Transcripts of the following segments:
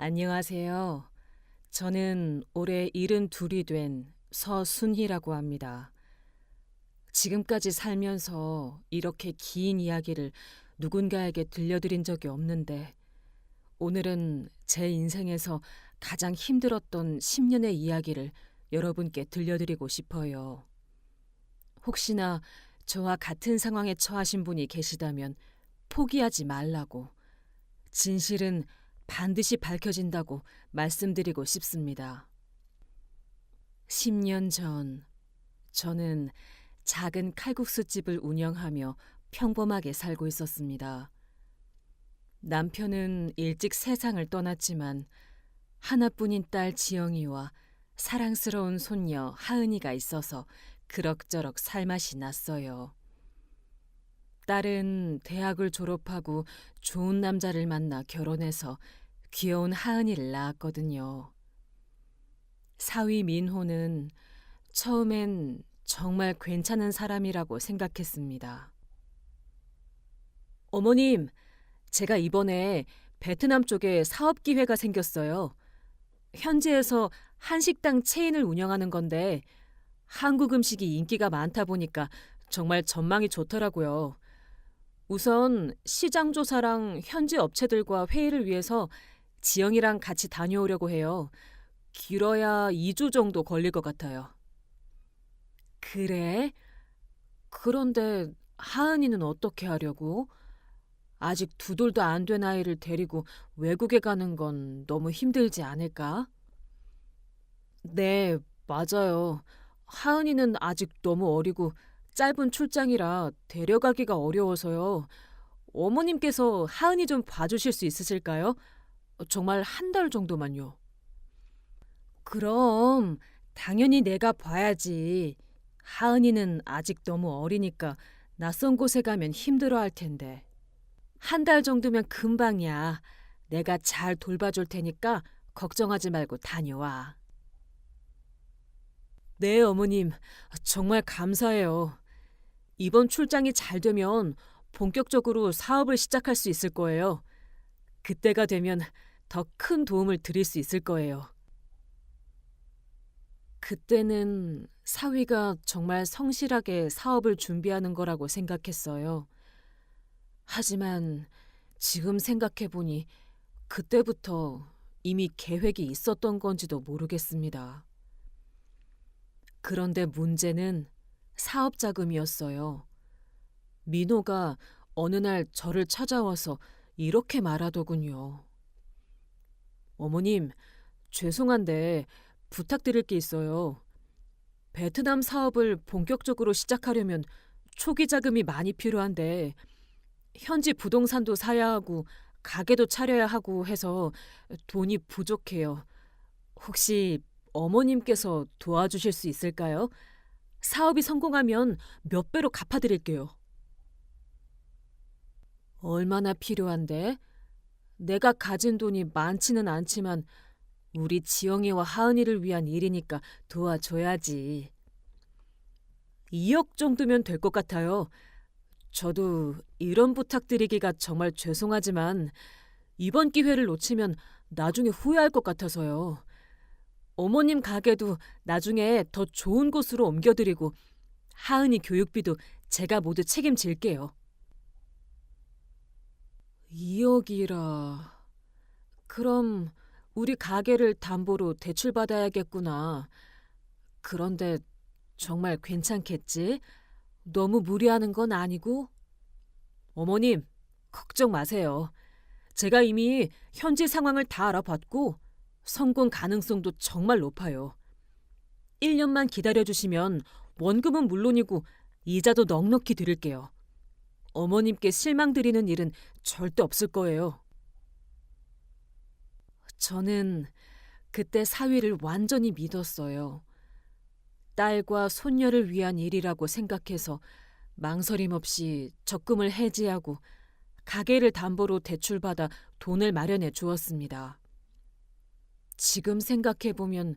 안녕하세요. 저는 올해 72이 된 서순희라고 합니다. 지금까지 살면서 이렇게 긴 이야기를 누군가에게 들려드린 적이 없는데 오늘은 제 인생에서 가장 힘들었던 10년의 이야기를 여러분께 들려드리고 싶어요. 혹시나 저와 같은 상황에 처하신 분이 계시다면 포기하지 말라고, 진실은 반드시 밝혀진다고 말씀드리고 싶습니다. 10년 전, 저는 작은 칼국수집을 운영하며 평범하게 살고 있었습니다. 남편은 일찍 세상을 떠났지만 하나뿐인 딸 지영이와 사랑스러운 손녀 하은이가 있어서 그럭저럭 살맛이 났어요. 딸은 대학을 졸업하고 좋은 남자를 만나 결혼해서 귀여운 하은이를 낳았거든요. 사위 민호는 처음엔 정말 괜찮은 사람이라고 생각했습니다. 어머님, 제가 이번에 베트남 쪽에 사업 기회가 생겼어요. 현지에서 한식당 체인을 운영하는 건데 한국 음식이 인기가 많다 보니까 정말 전망이 좋더라고요. 우선 시장 조사랑 현지 업체들과 회의를 위해서 지영이랑 같이 다녀오려고 해요. 길어야 2주 정도 걸릴 것 같아요. 그래? 그런데 하은이는 어떻게 하려고? 아직 두 돌도 안 된 아이를 데리고 외국에 가는 건 너무 힘들지 않을까? 네, 맞아요. 하은이는 아직 너무 어리고 짧은 출장이라 데려가기가 어려워서요. 어머님께서 하은이 좀 봐주실 수 있으실까요? 정말 한 달 정도만요. 그럼 당연히 내가 봐야지. 하은이는 아직 너무 어리니까 낯선 곳에 가면 힘들어할 텐데. 한 달 정도면 금방이야. 내가 잘 돌봐줄 테니까 걱정하지 말고 다녀와. 네, 어머님. 정말 감사해요. 이번 출장이 잘 되면 본격적으로 사업을 시작할 수 있을 거예요. 그때가 되면 더 큰 도움을 드릴 수 있을 거예요. 그때는 사위가 정말 성실하게 사업을 준비하는 거라고 생각했어요. 하지만 지금 생각해보니 그때부터 이미 계획이 있었던 건지도 모르겠습니다. 그런데 문제는 사업 자금이었어요. 민호가 어느 날 저를 찾아와서 이렇게 말하더군요. 어머님, 죄송한데 부탁드릴 게 있어요. 베트남 사업을 본격적으로 시작하려면 초기 자금이 많이 필요한데 현지 부동산도 사야 하고 가게도 차려야 하고 해서 돈이 부족해요. 혹시 어머님께서 도와주실 수 있을까요? 사업이 성공하면 몇 배로 갚아드릴게요. 얼마나 필요한데? 내가 가진 돈이 많지는 않지만 우리 지영이와 하은이를 위한 일이니까 도와줘야지. 2억 정도면 될 것 같아요. 저도 이런 부탁드리기가 정말 죄송하지만 이번 기회를 놓치면 나중에 후회할 것 같아서요. 어머님 가게도 나중에 더 좋은 곳으로 옮겨드리고 하은이 교육비도 제가 모두 책임질게요. 2억이라... 그럼 우리 가게를 담보로 대출받아야겠구나. 그런데 정말 괜찮겠지? 너무 무리하는 건 아니고? 어머님, 걱정 마세요. 제가 이미 현지 상황을 다 알아봤고 성공 가능성도 정말 높아요. 1년만 기다려주시면 원금은 물론이고 이자도 넉넉히 드릴게요. 어머님께 실망드리는 일은 절대 없을 거예요. 저는 그때 사위를 완전히 믿었어요. 딸과 손녀를 위한 일이라고 생각해서 망설임 없이 적금을 해지하고 가게를 담보로 대출받아 돈을 마련해 주었습니다. 지금 생각해보면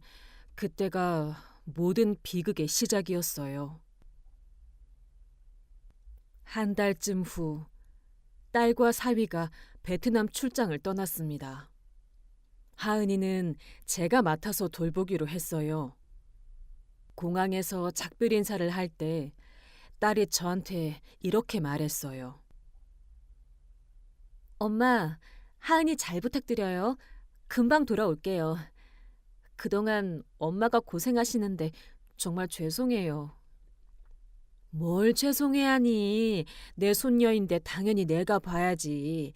그때가 모든 비극의 시작이었어요. 한 달쯤 후 딸과 사위가 베트남 출장을 떠났습니다. 하은이는 제가 맡아서 돌보기로 했어요. 공항에서 작별 인사를 할 때 딸이 저한테 이렇게 말했어요. 엄마, 하은이 잘 부탁드려요. 금방 돌아올게요. 그동안 엄마가 고생하시는데 정말 죄송해요. 뭘 죄송해하니. 내 손녀인데 당연히 내가 봐야지.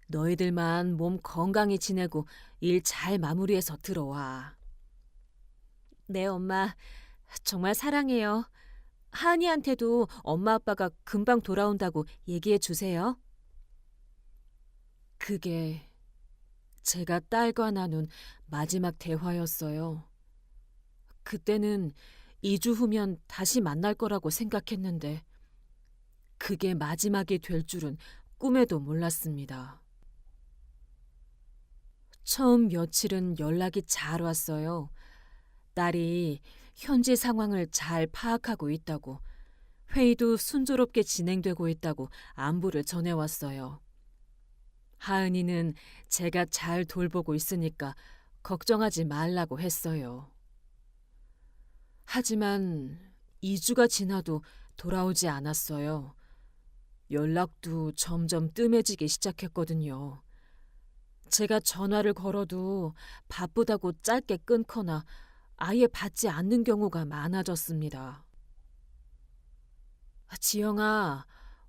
너희들만 몸 건강히 지내고 일 잘 마무리해서 들어와. 네, 엄마. 정말 사랑해요. 하은이한테도 엄마 아빠가 금방 돌아온다고 얘기해 주세요. 그게 제가 딸과 나눈 마지막 대화였어요. 그때는 2주 후면 다시 만날 거라고 생각했는데 그게 마지막이 될 줄은 꿈에도 몰랐습니다. 처음 며칠은 연락이 잘 왔어요. 딸이 현지 상황을 잘 파악하고 있다고, 회의도 순조롭게 진행되고 있다고 안부를 전해왔어요. 하은이는 제가 잘 돌보고 있으니까 걱정하지 말라고 했어요. 하지만 2주가 지나도 돌아오지 않았어요. 연락도 점점 뜸해지기 시작했거든요. 제가 전화를 걸어도 바쁘다고 짧게 끊거나 아예 받지 않는 경우가 많아졌습니다. 지영아,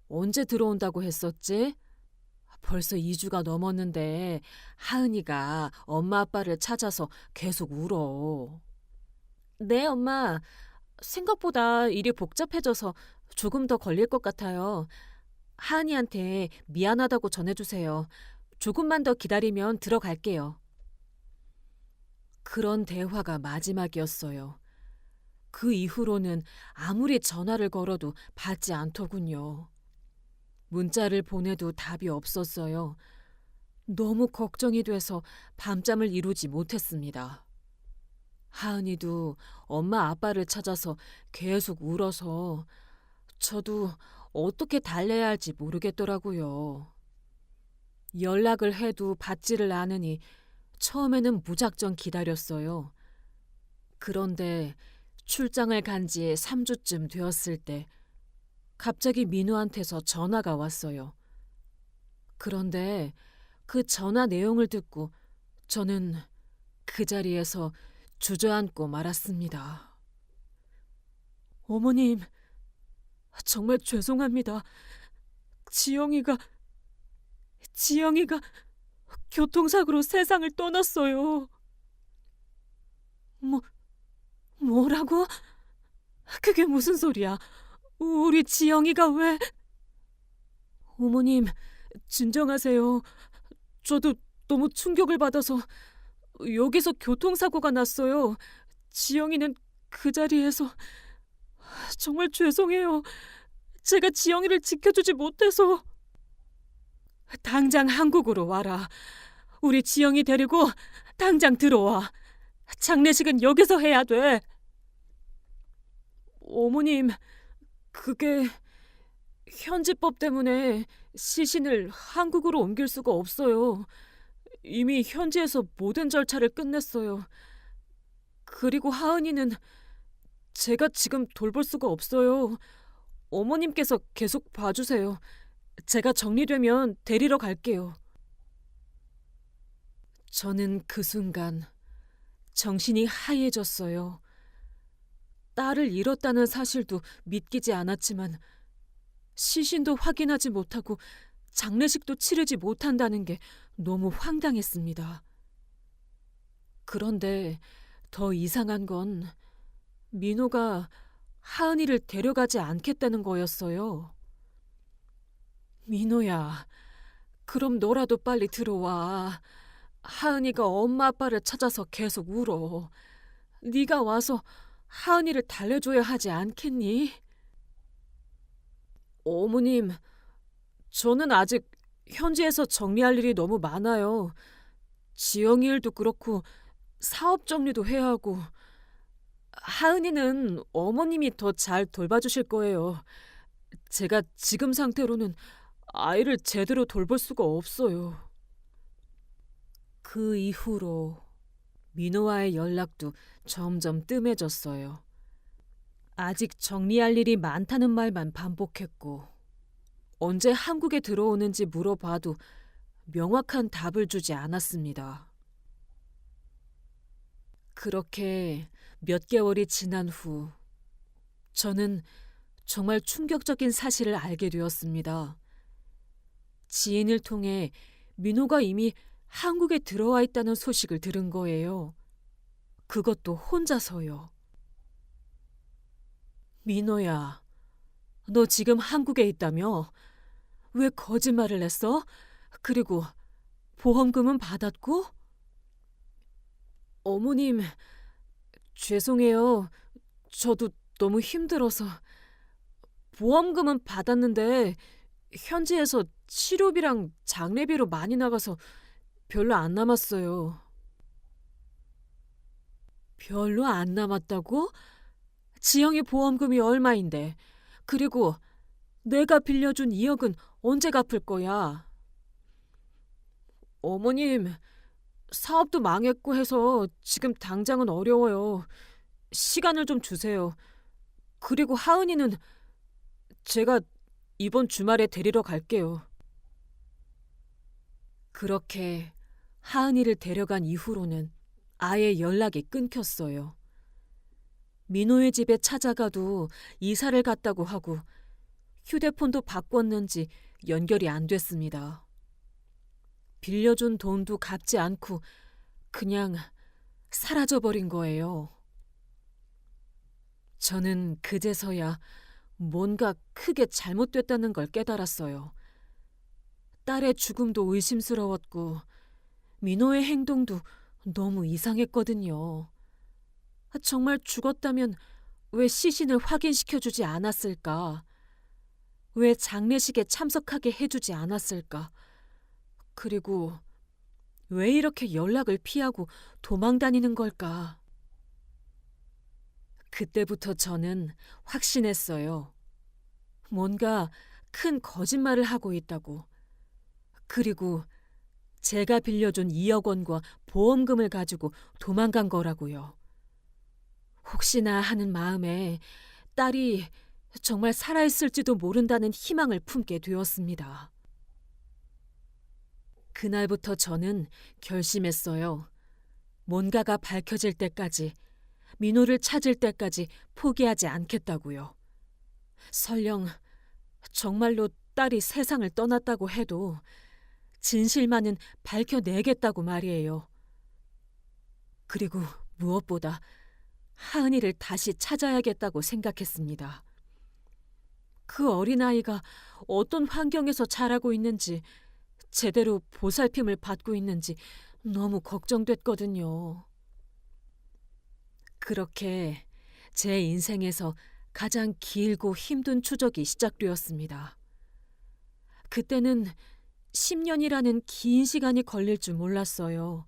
언제 들어온다고 했었지? 벌써 2주가 넘었는데 하은이가 엄마 아빠를 찾아서 계속 울어. 네, 엄마. 생각보다 일이 복잡해져서 조금 더 걸릴 것 같아요. 하은이한테 미안하다고 전해주세요. 조금만 더 기다리면 들어갈게요. 그런 대화가 마지막이었어요. 그 이후로는 아무리 전화를 걸어도 받지 않더군요. 문자를 보내도 답이 없었어요. 너무 걱정이 돼서 밤잠을 이루지 못했습니다. 하은이도 엄마 아빠를 찾아서 계속 울어서 저도 어떻게 달래야 할지 모르겠더라고요. 연락을 해도 받지를 않으니 처음에는 무작정 기다렸어요. 그런데 출장을 간 지 3주쯤 되었을 때 갑자기 민우한테서 전화가 왔어요. 그런데 그 전화 내용을 듣고 저는 그 자리에서 주저앉고 말았습니다. 어머님, 정말 죄송합니다. 지영이가 교통사고로 세상을 떠났어요. 뭐라고? 그게 무슨 소리야? 우리 지영이가 왜? 어머님, 진정하세요. 저도 너무 충격을 받아서 여기서 교통사고가 났어요. 지영이는 그 자리에서. 정말 죄송해요. 제가 지영이를 지켜주지 못해서. 당장 한국으로 와라. 우리 지영이 데리고 당장 들어와. 장례식은 여기서 해야 돼. 어머님, 그게 현지법 때문에 시신을 한국으로 옮길 수가 없어요. 이미 현지에서 모든 절차를 끝냈어요. 그리고 하은이는 제가 지금 돌볼 수가 없어요. 어머님께서 계속 봐주세요. 제가 정리되면 데리러 갈게요. 저는 그 순간 정신이 하얘졌어요. 딸을 잃었다는 사실도 믿기지 않았지만 시신도 확인하지 못하고 장례식도 치르지 못한다는 게 너무 황당했습니다. 그런데 더 이상한 건 민호가 하은이를 데려가지 않겠다는 거였어요. 민호야, 그럼 너라도 빨리 들어와. 하은이가 엄마 아빠를 찾아서 계속 울어. 네가 와서 하은이를 달래줘야 하지 않겠니? 어머님, 저는 아직 현지에서 정리할 일이 너무 많아요. 지영이 일도 그렇고 사업 정리도 해야 하고. 하은이는 어머님이 더 잘 돌봐주실 거예요. 제가 지금 상태로는 아이를 제대로 돌볼 수가 없어요. 그 이후로 민호와의 연락도 점점 뜸해졌어요. 아직 정리할 일이 많다는 말만 반복했고, 언제 한국에 들어오는지 물어봐도 명확한 답을 주지 않았습니다. 그렇게 몇 개월이 지난 후 저는 정말 충격적인 사실을 알게 되었습니다. 지인을 통해 민호가 이미 한국에 들어와 있다는 소식을 들은 거예요. 그것도 혼자서요. 민호야, 너 지금 한국에 있다며? 왜 거짓말을 했어? 그리고 보험금은 받았고? 어머님, 죄송해요. 저도 너무 힘들어서. 보험금은 받았는데 현지에서 치료비랑 장례비로 많이 나가서 별로 안 남았어요. 별로 안 남았다고? 지영이 보험금이 얼마인데? 그리고 내가 빌려준 2억은 언제 갚을 거야? 어머님, 사업도 망했고 해서 지금 당장은 어려워요. 시간을 좀 주세요. 그리고 하은이는 제가 이번 주말에 데리러 갈게요. 그렇게 하은이를 데려간 이후로는 아예 연락이 끊겼어요. 민호의 집에 찾아가도 이사를 갔다고 하고 휴대폰도 바꿨는지 연결이 안 됐습니다. 빌려준 돈도 갚지 않고 그냥 사라져버린 거예요. 저는 그제서야 뭔가 크게 잘못됐다는 걸 깨달았어요. 딸의 죽음도 의심스러웠고 민호의 행동도 너무 이상했거든요. 정말 죽었다면 왜 시신을 확인시켜주지 않았을까? 왜 장례식에 참석하게 해주지 않았을까? 그리고 왜 이렇게 연락을 피하고 도망다니는 걸까? 그때부터 저는 확신했어요. 뭔가 큰 거짓말을 하고 있다고. 그리고 제가 빌려준 2억 원과 보험금을 가지고 도망간 거라고요. 혹시나 하는 마음에 딸이 정말 살아있을지도 모른다는 희망을 품게 되었습니다. 그날부터 저는 결심했어요. 뭔가가 밝혀질 때까지, 민호를 찾을 때까지 포기하지 않겠다고요. 설령 정말로 딸이 세상을 떠났다고 해도 진실만은 밝혀내겠다고 말이에요. 그리고 무엇보다 하은이를 다시 찾아야겠다고 생각했습니다. 그 어린아이가 어떤 환경에서 자라고 있는지, 제대로 보살핌을 받고 있는지 너무 걱정됐거든요. 그렇게 제 인생에서 가장 길고 힘든 추적이 시작되었습니다. 그때는 10년이라는 긴 시간이 걸릴 줄 몰랐어요.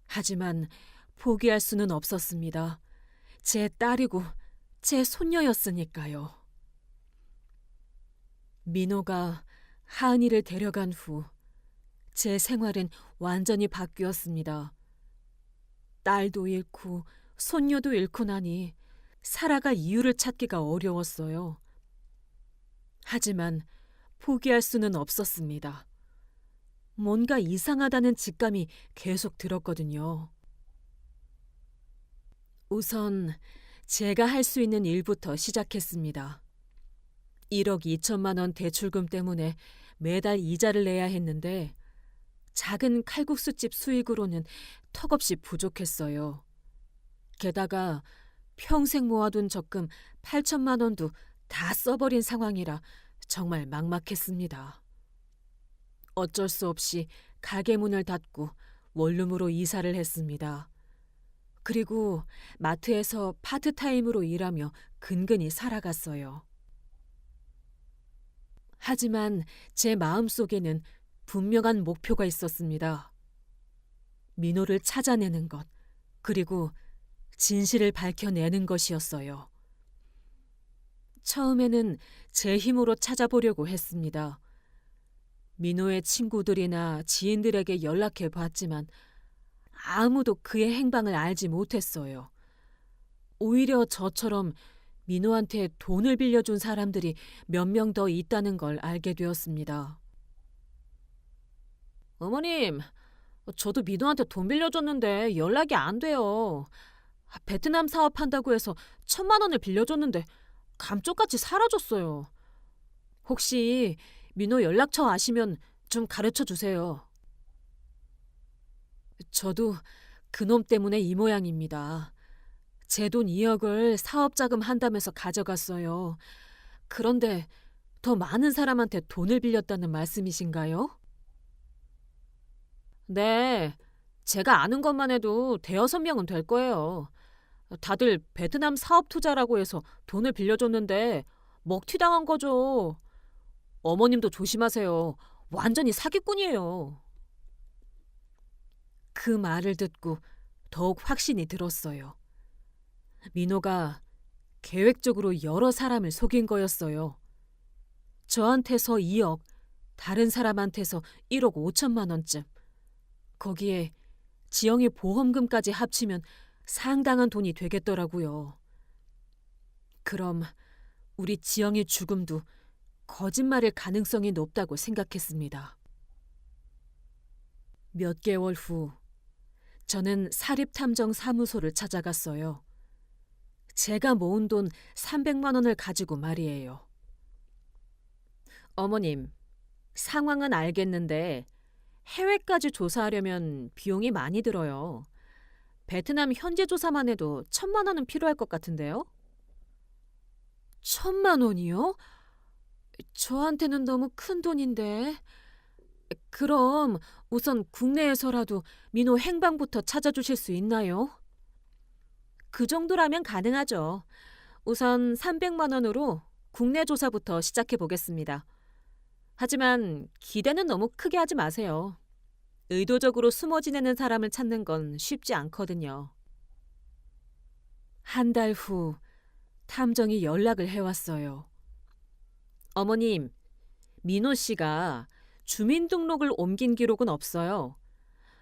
하지만 포기할 수는 없었습니다. 제 딸이고 제 손녀였으니까요. 민호가 하은이를 데려간 후 제 생활은 완전히 바뀌었습니다. 딸도 잃고 손녀도 잃고 나니 살아갈 이유를 찾기가 어려웠어요. 하지만 포기할 수는 없었습니다. 뭔가 이상하다는 직감이 계속 들었거든요. 우선 제가 할 수 있는 일부터 시작했습니다. 1억 2천만 원 대출금 때문에 매달 이자를 내야 했는데 작은 칼국수집 수익으로는 턱없이 부족했어요. 게다가 평생 모아둔 적금 8천만 원도 다 써버린 상황이라 정말 막막했습니다. 어쩔 수 없이 가게 문을 닫고 원룸으로 이사를 했습니다. 그리고 마트에서 파트타임으로 일하며 근근히 살아갔어요. 하지만 제 마음속에는 분명한 목표가 있었습니다. 민호를 찾아내는 것, 그리고 진실을 밝혀내는 것이었어요. 처음에는 제 힘으로 찾아보려고 했습니다. 민호의 친구들이나 지인들에게 연락해 봤지만 아무도 그의 행방을 알지 못했어요. 오히려 저처럼 민호한테 돈을 빌려준 사람들이 몇 명 더 있다는 걸 알게 되었습니다. 어머님, 저도 민호한테 돈 빌려줬는데 연락이 안 돼요. 베트남 사업한다고 해서 1,000만 원을 빌려줬는데 감쪽같이 사라졌어요. 혹시 민호 연락처 아시면 좀 가르쳐 주세요. 저도 그놈 때문에 이 모양입니다. 제 돈 2억을 사업자금 한다면서 가져갔어요. 그런데 더 많은 사람한테 돈을 빌렸다는 말씀이신가요? 네, 제가 아는 것만 해도 대여섯 명은 될 거예요. 다들 베트남 사업 투자라고 해서 돈을 빌려줬는데 먹튀당한 거죠. 어머님도 조심하세요. 완전히 사기꾼이에요. 그 말을 듣고 더욱 확신이 들었어요. 민호가 계획적으로 여러 사람을 속인 거였어요. 저한테서 2억, 다른 사람한테서 1억 5천만 원쯤. 거기에 지영의 보험금까지 합치면 상당한 돈이 되겠더라고요. 그럼 우리 지영의 죽음도 거짓말일 가능성이 높다고 생각했습니다. 몇 개월 후 저는 사립탐정사무소를 찾아갔어요. 제가 모은 돈 300만 원을 가지고 말이에요. 어머님, 상황은 알겠는데 해외까지 조사하려면 비용이 많이 들어요. 베트남 현지 조사만 해도 1,000만 원은 필요할 것 같은데요? 1,000만 원이요? 저한테는 너무 큰 돈인데. 그럼 우선 국내에서라도 민호 행방부터 찾아주실 수 있나요? 그 정도라면 가능하죠. 우선 300만 원으로 국내 조사부터 시작해 보겠습니다. 하지만 기대는 너무 크게 하지 마세요. 의도적으로 숨어 지내는 사람을 찾는 건 쉽지 않거든요. 한 달 후 탐정이 연락을 해왔어요. 어머님, 민호 씨가 주민등록을 옮긴 기록은 없어요.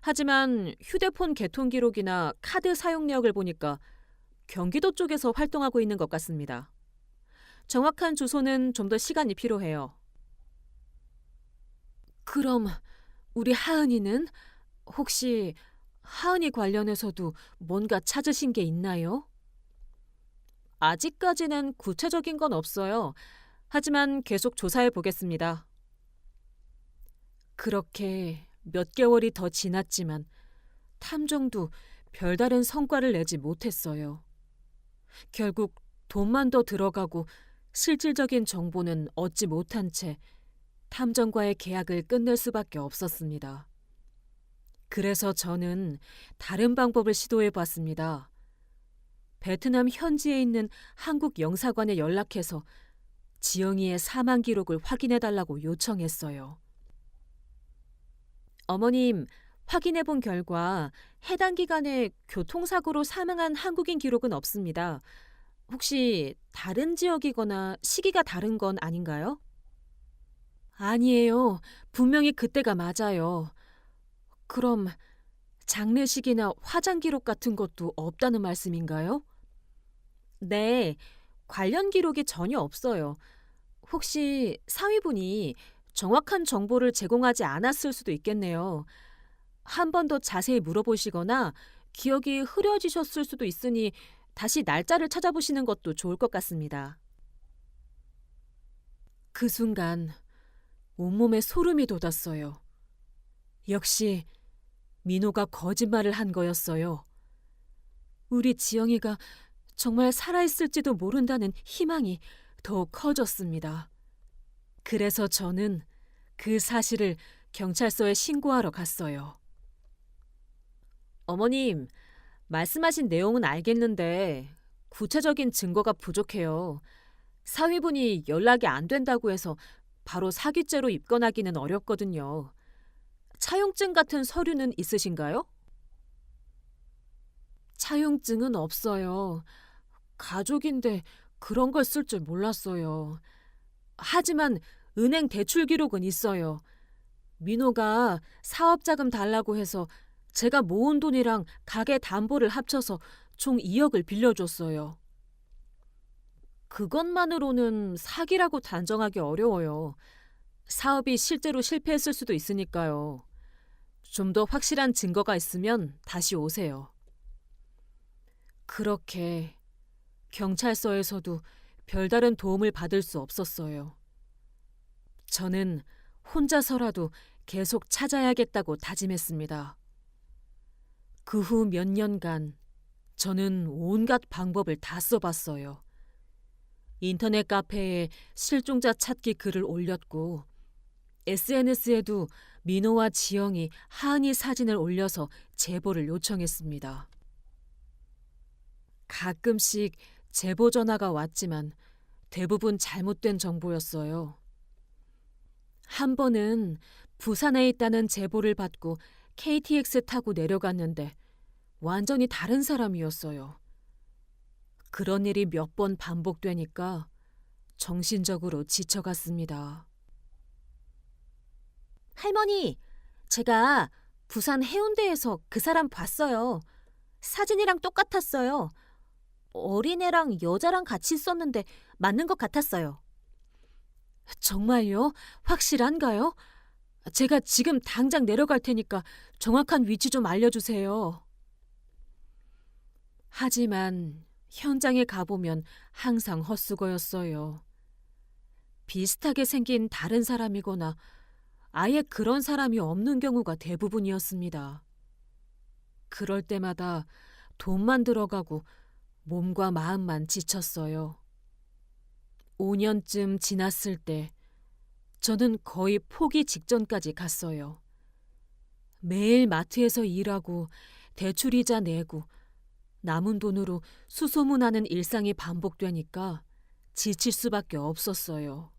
하지만 휴대폰 개통 기록이나 카드 사용력을 보니까 경기도 쪽에서 활동하고 있는 것 같습니다. 정확한 주소는 좀 더 시간이 필요해요. 그럼 우리 하은이는? 혹시 하은이 관련해서도 뭔가 찾으신 게 있나요? 아직까지는 구체적인 건 없어요. 하지만 계속 조사해 보겠습니다. 그렇게 몇 개월이 더 지났지만 탐정도 별다른 성과를 내지 못했어요. 결국 돈만 더 들어가고 실질적인 정보는 얻지 못한 채 탐정과의 계약을 끝낼 수밖에 없었습니다. 그래서 저는 다른 방법을 시도해 봤습니다. 베트남 현지에 있는 한국 영사관에 연락해서 지영이의 사망 기록을 확인해 달라고 요청했어요. 어머님, 확인해 본 결과 해당 기간에 교통사고로 사망한 한국인 기록은 없습니다. 혹시 다른 지역이거나 시기가 다른 건 아닌가요? 아니에요. 분명히 그때가 맞아요. 그럼 장례식이나 화장 기록 같은 것도 없다는 말씀인가요? 네, 관련 기록이 전혀 없어요. 혹시 사위분이 정확한 정보를 제공하지 않았을 수도 있겠네요. 한 번 더 자세히 물어보시거나 기억이 흐려지셨을 수도 있으니 다시 날짜를 찾아보시는 것도 좋을 것 같습니다. 그 순간 온몸에 소름이 돋았어요. 역시 민호가 거짓말을 한 거였어요. 우리 지영이가 정말 살아있을지도 모른다는 희망이 더욱 커졌습니다. 그래서 저는 그 사실을 경찰서에 신고하러 갔어요. 어머님, 말씀하신 내용은 알겠는데 구체적인 증거가 부족해요. 사위분이 연락이 안 된다고 해서 바로 사기죄로 입건하기는 어렵거든요. 차용증 같은 서류는 있으신가요? 차용증은 없어요. 가족인데 그런 걸 쓸 줄 몰랐어요. 하지만 은행 대출 기록은 있어요. 민호가 사업 자금 달라고 해서 제가 모은 돈이랑 가게 담보를 합쳐서 총 2억을 빌려줬어요. 그것만으로는 사기라고 단정하기 어려워요. 사업이 실제로 실패했을 수도 있으니까요. 좀 더 확실한 증거가 있으면 다시 오세요. 그렇게 경찰서에서도 별다른 도움을 받을 수 없었어요. 저는 혼자서라도 계속 찾아야겠다고 다짐했습니다. 그 후 몇 년간 저는 온갖 방법을 다 써봤어요. 인터넷 카페에 실종자 찾기 글을 올렸고 SNS에도 민호와 지영이 하은이 사진을 올려서 제보를 요청했습니다. 가끔씩 제보 전화가 왔지만 대부분 잘못된 정보였어요. 한 번은 부산에 있다는 제보를 받고 KTX 타고 내려갔는데 완전히 다른 사람이었어요. 그런 일이 몇 번 반복되니까 정신적으로 지쳐갔습니다. 할머니, 제가 부산 해운대에서 그 사람 봤어요. 사진이랑 똑같았어요. 어린애랑 여자랑 같이 있었는데 맞는 것 같았어요. 정말요? 확실한가요? 제가 지금 당장 내려갈 테니까 정확한 위치 좀 알려주세요. 하지만 현장에 가보면 항상 헛수고였어요. 비슷하게 생긴 다른 사람이거나 아예 그런 사람이 없는 경우가 대부분이었습니다. 그럴 때마다 돈만 들어가고 몸과 마음만 지쳤어요. 5년쯤 지났을 때 저는 거의 포기 직전까지 갔어요. 매일 마트에서 일하고 대출이자 내고 남은 돈으로 수소문하는 일상이 반복되니까 지칠 수밖에 없었어요.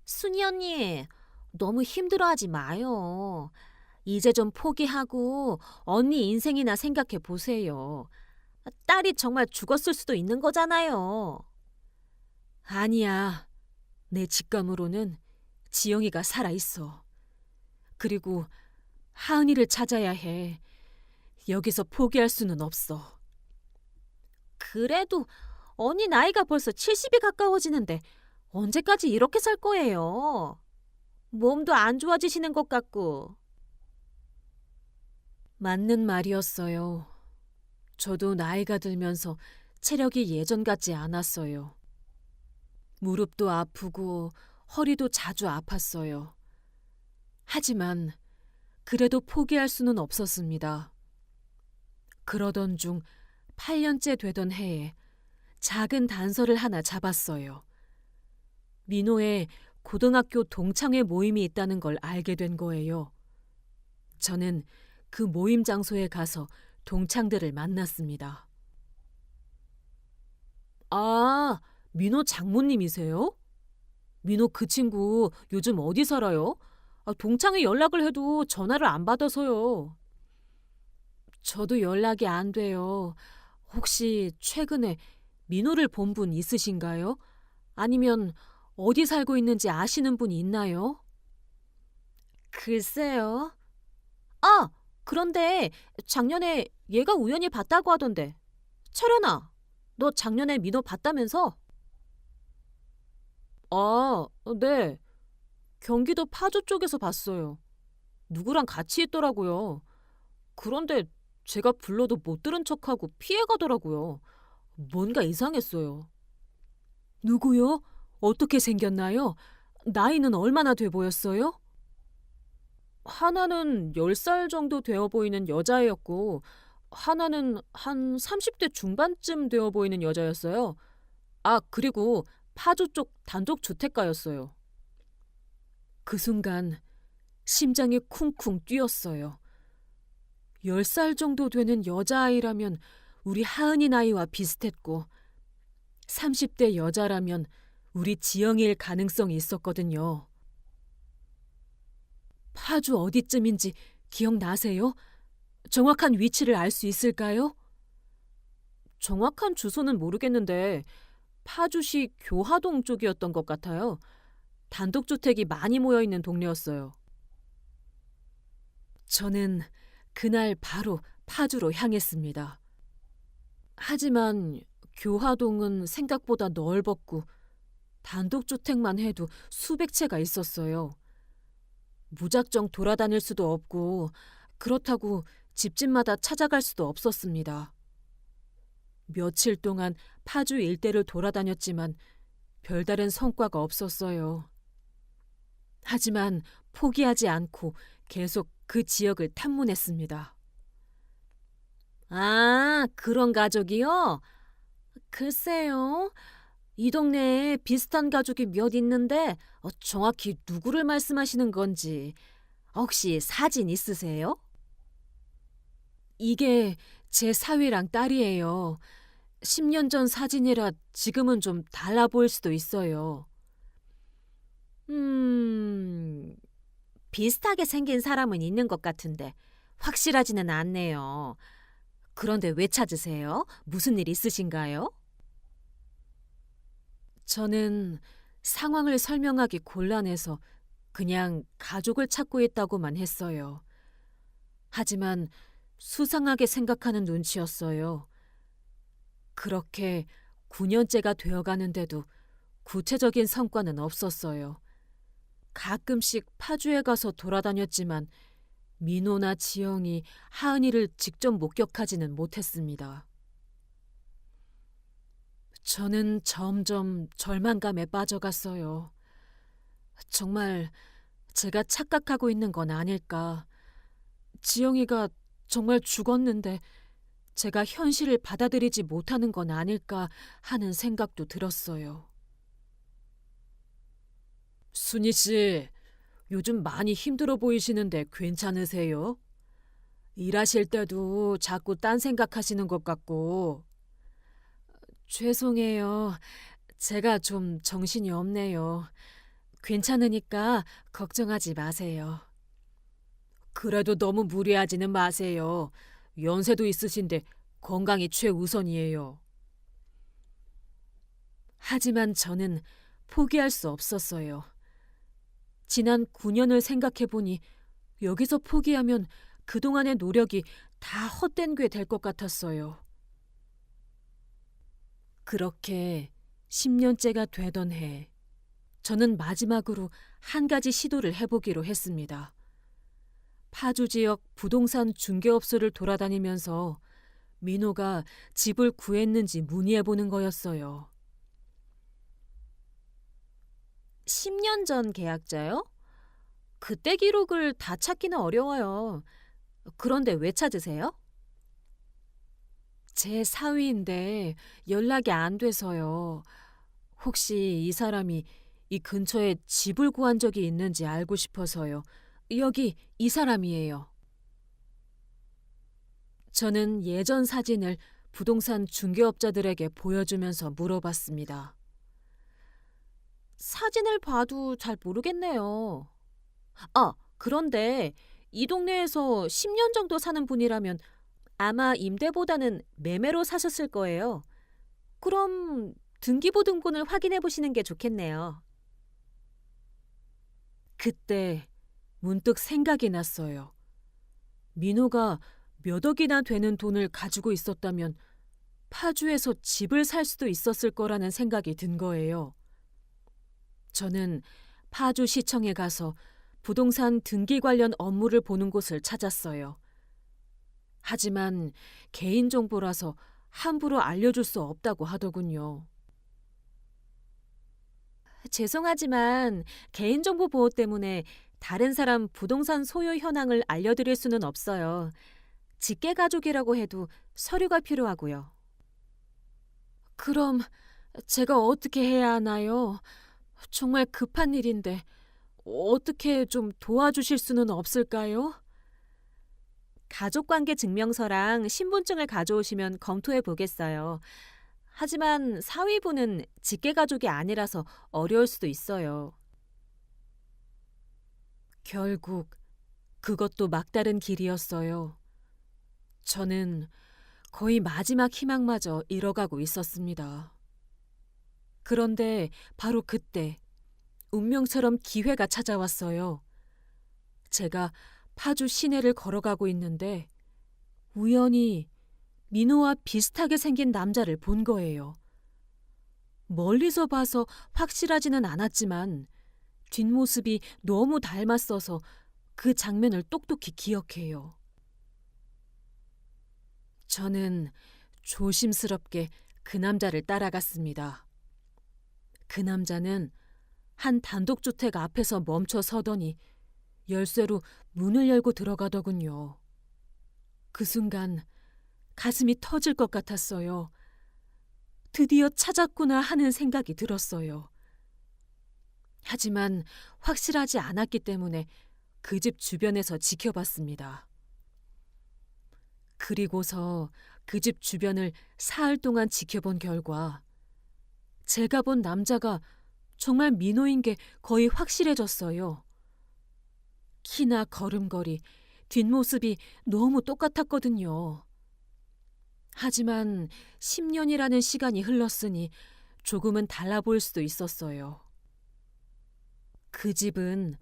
순이 언니, 너무 힘들어하지 마요. 이제 좀 포기하고 언니 인생이나 생각해 보세요. 딸이 정말 죽었을 수도 있는 거잖아요. 아니야. 내 직감으로는 지영이가 살아있어. 그리고 하은이를 찾아야 해. 여기서 포기할 수는 없어. 그래도 언니 나이가 벌써 70이 가까워지는데 언제까지 이렇게 살 거예요? 몸도 안 좋아지시는 것 같고. 맞는 말이었어요. 저도 나이가 들면서 체력이 예전 같지 않았어요. 무릎도 아프고 허리도 자주 아팠어요. 하지만 그래도 포기할 수는 없었습니다. 그러던 중 8년째 되던 해에 작은 단서를 하나 잡았어요. 민호의 고등학교 동창회 모임이 있다는 걸 알게 된 거예요. 저는 그 모임 장소에 가서 동창들을 만났습니다. 아, 민호 장모님이세요? 민호 그 친구 요즘 어디 살아요? 동창회 연락을 해도 전화를 안 받아서요. 저도 연락이 안 돼요. 혹시 최근에 민호를 본 분 있으신가요? 아니면 어디 살고 있는지 아시는 분이 있나요? 글쎄요. 아, 그런데 작년에 얘가 우연히 봤다고 하던데. 철현아, 너 작년에 민호 봤다면서? 아, 네. 경기도 파주 쪽에서 봤어요. 누구랑 같이 있더라고요. 그런데 제가 불러도 못 들은 척하고 피해가더라고요. 뭔가 이상했어요. 누구요? 어떻게 생겼나요? 나이는 얼마나 돼 보였어요? 하나는 10살 정도 되어 보이는 여자애였고 하나는 한 30대 중반쯤 되어 보이는 여자였어요. 그리고 파주 쪽 단독 주택가였어요. 그 순간 심장이 쿵쿵 뛰었어요. 10살 정도 되는 여자아이라면 우리 하은이 나이와 비슷했고 30대 여자라면 우리 지영이일 가능성이 있었거든요. 파주 어디쯤인지 기억나세요? 정확한 위치를 알 수 있을까요? 정확한 주소는 모르겠는데 파주시 교화동 쪽이었던 것 같아요. 단독주택이 많이 모여 있는 동네였어요. 저는 그날 바로 파주로 향했습니다. 하지만 교화동은 생각보다 넓었고 단독주택만 해도 수백 채가 있었어요. 무작정 돌아다닐 수도 없고 그렇다고 집집마다 찾아갈 수도 없었습니다. 며칠 동안 파주 일대를 돌아다녔지만 별다른 성과가 없었어요. 하지만 포기하지 않고 계속 그 지역을 탐문했습니다. 아, 그런 가족이요? 글쎄요. 이 동네에 비슷한 가족이 몇 있는데 정확히 누구를 말씀하시는 건지 혹시 사진 있으세요? 이게 제 사위랑 딸이에요. 10년 전 사진이라 지금은 좀 달라 보일 수도 있어요. 음, 비슷하게 생긴 사람은 있는 것 같은데 확실하지는 않네요. 그런데 왜 찾으세요? 무슨 일 있으신가요? 저는 상황을 설명하기 곤란해서 그냥 가족을 찾고 있다고만 했어요. 하지만 수상하게 생각하는 눈치였어요. 그렇게 9년째가 되어가는데도 구체적인 성과는 없었어요. 가끔씩 파주에 가서 돌아다녔지만 민호나 지영이 하은이를 직접 목격하지는 못했습니다. 저는 점점 절망감에 빠져갔어요. 정말 제가 착각하고 있는 건 아닐까. 지영이가 정말 죽었는데 제가 현실을 받아들이지 못하는 건 아닐까 하는 생각도 들었어요. 순희 씨, 요즘 많이 힘들어 보이시는데 괜찮으세요? 일하실 때도 자꾸 딴 생각하시는 것 같고. 죄송해요. 제가 좀 정신이 없네요. 괜찮으니까 걱정하지 마세요. 그래도 너무 무리하지는 마세요. 연세도 있으신데 건강이 최우선이에요. 하지만 저는 포기할 수 없었어요. 지난 9년을 생각해보니 여기서 포기하면 그동안의 노력이 다 헛된 게 될 것 같았어요. 그렇게 10년째가 되던 해, 저는 마지막으로 한 가지 시도를 해보기로 했습니다. 파주 지역 부동산 중개업소를 돌아다니면서 민호가 집을 구했는지 문의해보는 거였어요. 10년 전 계약자요? 그때 기록을 다 찾기는 어려워요. 그런데 왜 찾으세요? 제 사위인데 연락이 안 돼서요. 혹시 이 사람이 이 근처에 집을 구한 적이 있는지 알고 싶어서요. 여기 이 사람이에요. 저는 예전 사진을 부동산 중개업자들에게 보여주면서 물어봤습니다. 사진을 봐도 잘 모르겠네요. 아, 그런데 이 동네에서 10년 정도 사는 분이라면 아마 임대보다는 매매로 사셨을 거예요. 그럼 등기부등본을 확인해 보시는 게 좋겠네요. 그때 문득 생각이 났어요. 민호가 몇 억이나 되는 돈을 가지고 있었다면 파주에서 집을 살 수도 있었을 거라는 생각이 든 거예요. 저는 파주시청에 가서 부동산 등기 관련 업무를 보는 곳을 찾았어요. 하지만 개인정보라서 함부로 알려줄 수 없다고 하더군요. 죄송하지만 개인정보 보호 때문에 다른 사람 부동산 소유 현황을 알려드릴 수는 없어요. 직계가족이라고 해도 서류가 필요하고요. 그럼 제가 어떻게 해야 하나요? 정말 급한 일인데 어떻게 좀 도와주실 수는 없을까요? 가족관계 증명서랑 신분증을 가져오시면 검토해 보겠어요. 하지만 사위분은 직계가족이 아니라서 어려울 수도 있어요. 결국 그것도 막다른 길이었어요. 저는 거의 마지막 희망마저 잃어가고 있었습니다. 그런데 바로 그때 운명처럼 기회가 찾아왔어요. 제가 파주 시내를 걸어가고 있는데 우연히 민호와 비슷하게 생긴 남자를 본 거예요. 멀리서 봐서 확실하지는 않았지만 뒷모습이 너무 닮았어서 그 장면을 똑똑히 기억해요. 저는 조심스럽게 그 남자를 따라갔습니다. 그 남자는 한 단독주택 앞에서 멈춰 서더니 열쇠로 문을 열고 들어가더군요. 그 순간 가슴이 터질 것 같았어요. 드디어 찾았구나 하는 생각이 들었어요. 하지만 확실하지 않았기 때문에 그 집 주변에서 지켜봤습니다. 그리고서 그 집 주변을 사흘 동안 지켜본 결과 제가 본 남자가 정말 민호인 게 거의 확실해졌어요. 키나 걸음걸이, 뒷모습이 너무 똑같았거든요. 하지만 10년이라는 시간이 흘렀으니 조금은 달라 보일 수도 있었어요. 그 집은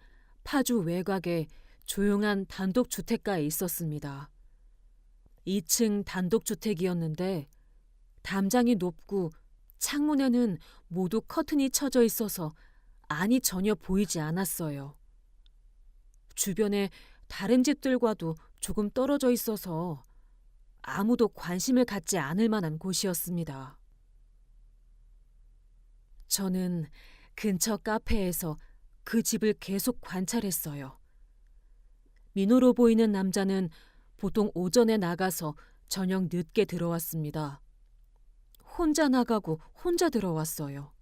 파주 외곽에 조용한 단독주택가에 있었습니다. 2층 단독주택이었는데 담장이 높고 창문에는 모두 커튼이 쳐져 있어서 안이 전혀 보이지 않았어요. 주변에 다른 집들과도 조금 떨어져 있어서 아무도 관심을 갖지 않을 만한 곳이었습니다. 저는 근처 카페에서 그 집을 계속 관찰했어요. 민호로 보이는 남자는 보통 오전에 나가서 저녁 늦게 들어왔습니다. 혼자 나가고 혼자 들어왔어요.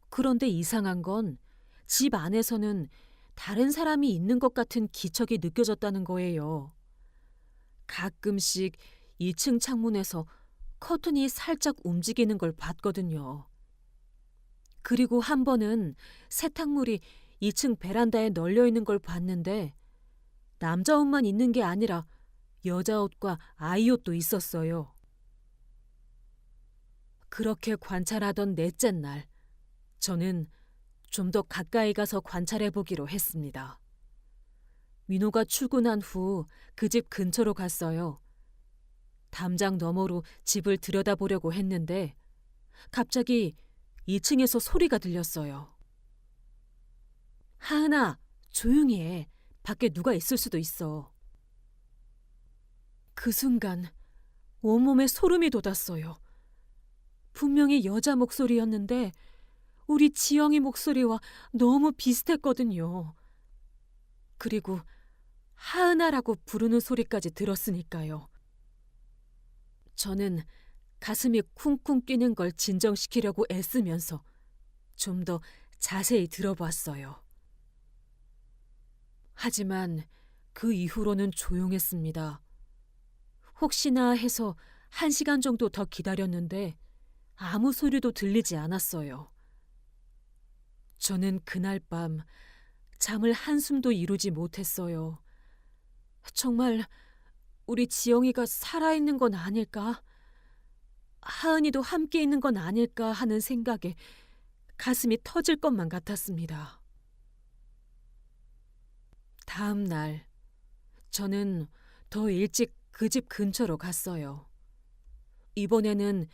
그런데 이상한 건 집 안에서는 다른 사람이 있는 것 같은 기척이 느껴졌다는 거예요. 가끔씩 2층 창문에서 커튼이 살짝 움직이는 걸 봤거든요. 그리고 한 번은 세탁물이 2층 베란다에 널려 있는 걸 봤는데 남자 옷만 있는 게 아니라 여자 옷과 아이 옷도 있었어요. 그렇게 관찰하던 넷째 날, 저는 좀 더 가까이 가서 관찰해 보기로 했습니다. 민호가 출근한 후 그 집 근처로 갔어요. 담장 너머로 집을 들여다보려고 했는데 갑자기 2층에서 소리가 들렸어요. 하은아, 조용히 해. 밖에 누가 있을 수도 있어. 그 순간 온몸에 소름이 돋았어요. 분명히 여자 목소리였는데 우리 지영이 목소리와 너무 비슷했거든요. 그리고 하은아라고 부르는 소리까지 들었으니까요. 저는 가슴이 쿵쿵 뛰는 걸 진정시키려고 애쓰면서 좀 더 자세히 들어봤어요. 하지만 그 이후로는 조용했습니다. 혹시나 해서 1시간 정도 더 기다렸는데 아무 소리도 들리지 않았어요. 저는 그날 밤 잠을 한숨도 이루지 못했어요. 정말 우리 지영이가 살아있는 건 아닐까? 하은이도 함께 있는 건 아닐까 하는 생각에 가슴이 터질 것만 같았습니다. 다음 날, 저는 더 일찍 그 집 근처로 갔어요. 이번에는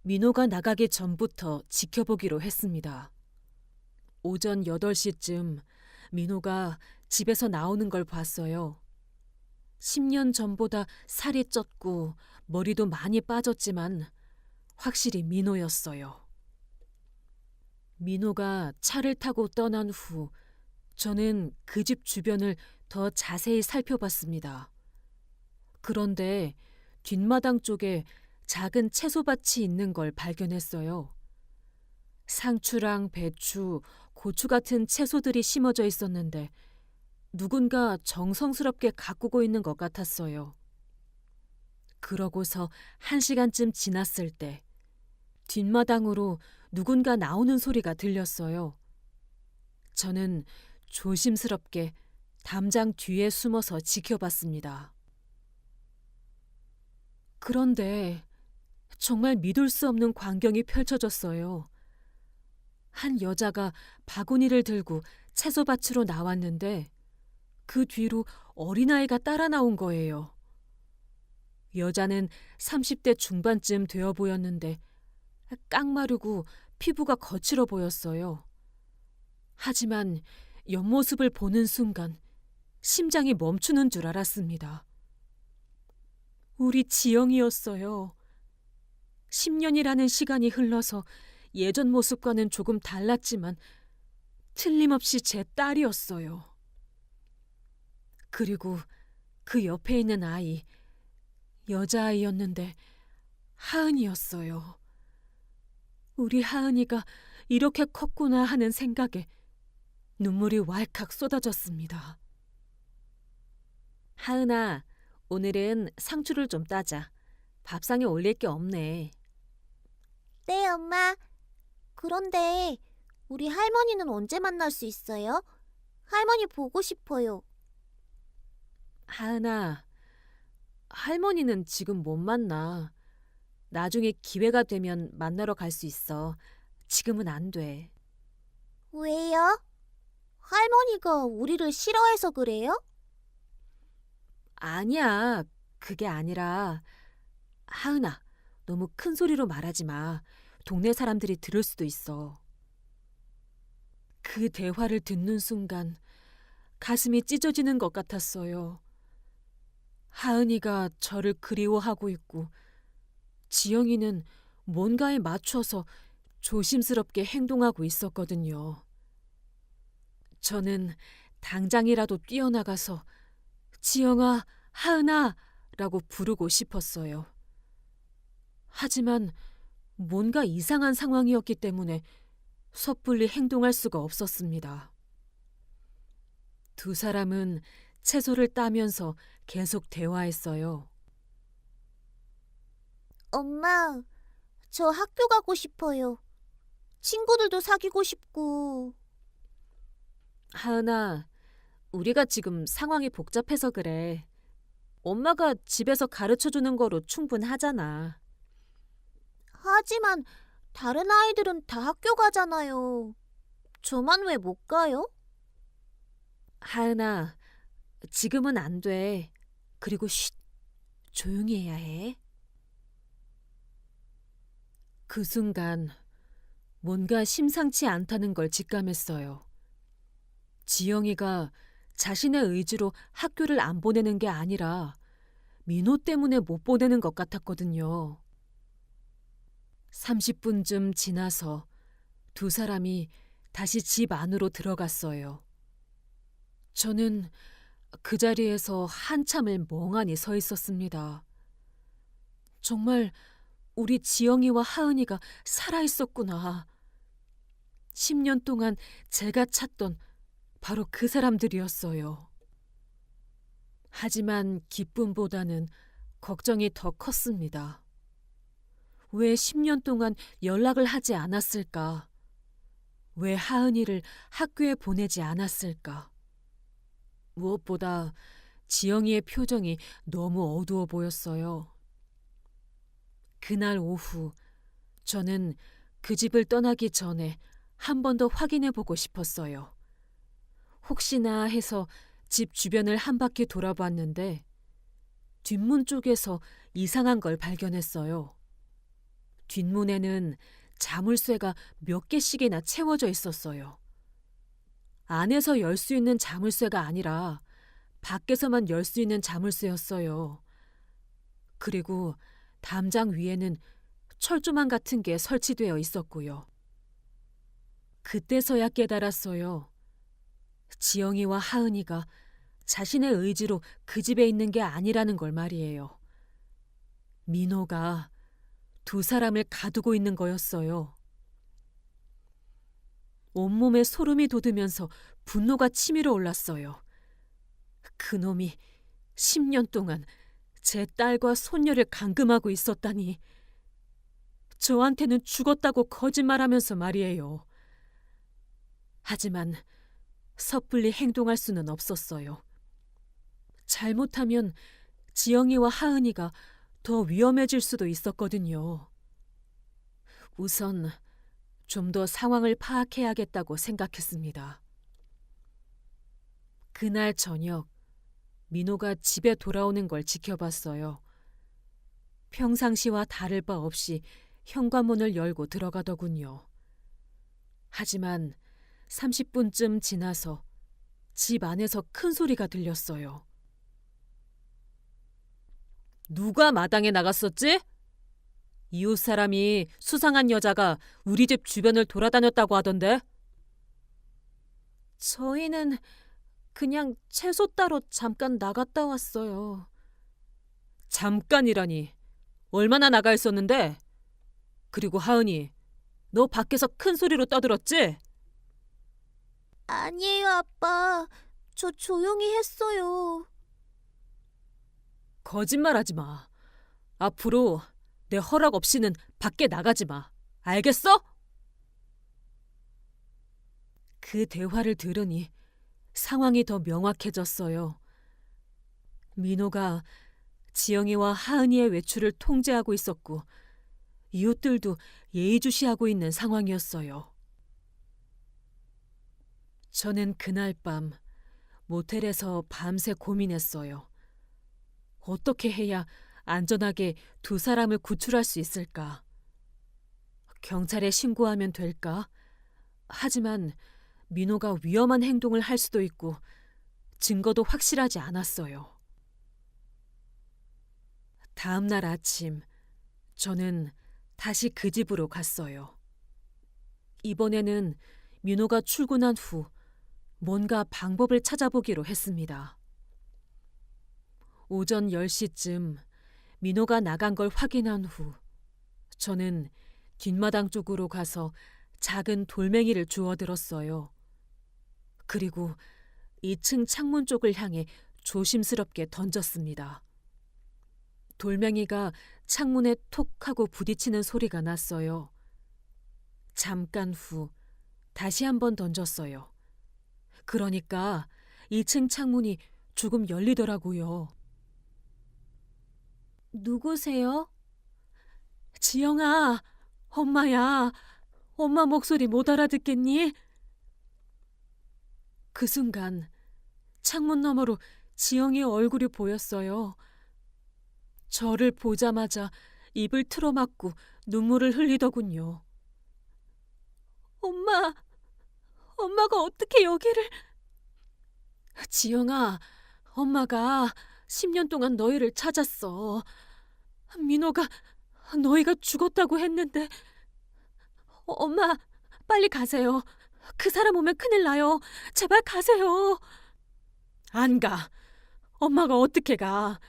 민호가 나가기 전부터 지켜보기로 했습니다. 오전 8시쯤 민호가 집에서 나오는 걸 봤어요. 10년 전보다 살이 쪘고 머리도 많이 빠졌지만 확실히 민호였어요. 민호가 차를 타고 떠난 후 저는 그 집 주변을 더 자세히 살펴봤습니다. 그런데 뒷마당 쪽에 작은 채소밭이 있는 걸 발견했어요. 상추랑 배추, 고추 같은 채소들이 심어져 있었는데 누군가 정성스럽게 가꾸고 있는 것 같았어요. 그러고서 1시간쯤 지났을 때 뒷마당으로 누군가 나오는 소리가 들렸어요. 저는 조심스럽게 담장 뒤에 숨어서 지켜봤습니다. 그런데 정말 믿을 수 없는 광경이 펼쳐졌어요. 한 여자가 바구니를 들고 채소밭으로 나왔는데 그 뒤로 어린아이가 따라 나온 거예요. 여자는 30대 중반쯤 되어 보였는데 깡마르고 피부가 거칠어 보였어요. 하지만 옆모습을 보는 순간 심장이 멈추는 줄 알았습니다. 우리 지영이었어요. 10년이라는 시간이 흘러서 예전 모습과는 조금 달랐지만 틀림없이 제 딸이었어요. 그리고 그 옆에 있는 아이, 여자아이였는데 하은이였어요. 우리 하은이가 이렇게 컸구나 하는 생각에 눈물이 왈칵 쏟아졌습니다. 하은아, 오늘은 상추를 좀 따자. 밥상에 올릴 게 없네. 네, 엄마. 그런데 우리 할머니는 언제 만날 수 있어요? 할머니 보고 싶어요. 하은아, 할머니는 지금 못 만나. 나중에 기회가 되면 만나러 갈 수 있어. 지금은 안 돼. 왜요? 할머니가 우리를 싫어해서 그래요? 아니야, 그게 아니라. 하은아, 너무 큰 소리로 말하지 마. 동네 사람들이 들을 수도 있어. 그 대화를 듣는 순간 가슴이 찢어지는 것 같았어요. 하은이가 저를 그리워하고 있고 지영이는 뭔가에 맞춰서 조심스럽게 행동하고 있었거든요. 저는 당장이라도 뛰어나가서 지영아, 하은아 라고 부르고 싶었어요. 하지만 뭔가 이상한 상황이었기 때문에 섣불리 행동할 수가 없었습니다. 두 사람은 채소를 따면서 계속 대화했어요. 엄마, 저 학교 가고 싶어요. 친구들도 사귀고 싶고. 하은아, 우리가 지금 상황이 복잡해서 그래. 엄마가 집에서 가르쳐주는 거로 충분하잖아. 하지만 다른 아이들은 다 학교 가잖아요. 저만 왜 못 가요? 하은아, 지금은 안 돼. 그리고 쉿, 조용히 해야 해. 그 순간 뭔가 심상치 않다는 걸 직감했어요. 지영이가 자신의 의지로 학교를 안 보내는 게 아니라 민호 때문에 못 보내는 것 같았거든요. 30분쯤 지나서 두 사람이 다시 집 안으로 들어갔어요. 저는 그 자리에서 한참을 멍하니 서 있었습니다. 정말 우리 지영이와 하은이가 살아있었구나. 10년 동안 제가 찾던 바로 그 사람들이었어요. 하지만 기쁨보다는 걱정이 더 컸습니다. 왜 10년 동안 연락을 하지 않았을까? 왜 하은이를 학교에 보내지 않았을까? 무엇보다 지영이의 표정이 너무 어두워 보였어요. 그날 오후 저는 그 집을 떠나기 전에 한 번 더 확인해 보고 싶었어요. 혹시나 해서 집 주변을 한 바퀴 돌아봤는데 뒷문 쪽에서 이상한 걸 발견했어요. 뒷문에는 자물쇠가 몇 개씩이나 채워져 있었어요. 안에서 열 수 있는 자물쇠가 아니라 밖에서만 열 수 있는 자물쇠였어요. 그리고 담장 위에는 철조망 같은 게 설치되어 있었고요. 그때서야 깨달았어요. 지영이와 하은이가 자신의 의지로 그 집에 있는 게 아니라는 걸 말이에요. 민호가 두 사람을 가두고 있는 거였어요. 온몸에 소름이 돋으면서 분노가 치밀어 올랐어요. 그놈이 10년 동안 제 딸과 손녀를 감금하고 있었다니. 저한테는 죽었다고 거짓말하면서 말이에요. 하지만 섣불리 행동할 수는 없었어요. 잘못하면 지영이와 하은이가 더 위험해질 수도 있었거든요. 우선 좀 더 상황을 파악해야겠다고 생각했습니다. 그날 저녁, 민호가 집에 돌아오는 걸 지켜봤어요. 평상시와 다를 바 없이 현관문을 열고 들어가더군요. 하지만 30분쯤 지나서 집 안에서 큰 소리가 들렸어요. 누가 마당에 나갔었지? 이웃 사람이 수상한 여자가 우리 집 주변을 돌아다녔다고 하던데. 저희는 그냥 채소 따러 잠깐 나갔다 왔어요. 잠깐이라니. 얼마나 나가 있었는데? 그리고 하은이, 너 밖에서 큰 소리로 떠들었지? 아니에요, 아빠. 저 조용히 했어요. 거짓말하지 마. 앞으로 내 허락 없이는 밖에 나가지 마. 알겠어? 그 대화를 들으니 상황이 더 명확해졌어요. 민호가 지영이와 하은이의 외출을 통제하고 있었고 이웃들도 예의주시하고 있는 상황이었어요. 저는 그날 밤 모텔에서 밤새 고민했어요. 어떻게 해야 안전하게 두 사람을 구출할 수 있을까? 경찰에 신고하면 될까? 하지만 민호가 위험한 행동을 할 수도 있고 증거도 확실하지 않았어요. 다음 날 아침 저는 다시 그 집으로 갔어요. 이번에는 민호가 출근한 후 뭔가 방법을 찾아보기로 했습니다. 오전 10시쯤 민호가 나간 걸 확인한 후 저는 뒷마당 쪽으로 가서 작은 돌멩이를 주워들었어요. 그리고 2층 창문 쪽을 향해 조심스럽게 던졌습니다. 돌멩이가 창문에 톡 하고 부딪히는 소리가 났어요. 잠깐 후 다시 한번 던졌어요. 그러니까 2층 창문이 조금 열리더라고요. 누구세요? 지영아, 엄마야. 엄마 목소리 못 알아듣겠니? 그 순간 창문 너머로 지영이의 얼굴이 보였어요. 저를 보자마자 입을 틀어막고 눈물을 흘리더군요. 엄마가 어떻게 여기를... 지영아, 엄마가 10년 동안 너희를 찾았어. 민호가 너희가 죽었다고 했는데... 엄마, 빨리 가세요. 그 사람 오면 큰일 나요. 제발 가세요. 안 가. 엄마가 어떻게 가.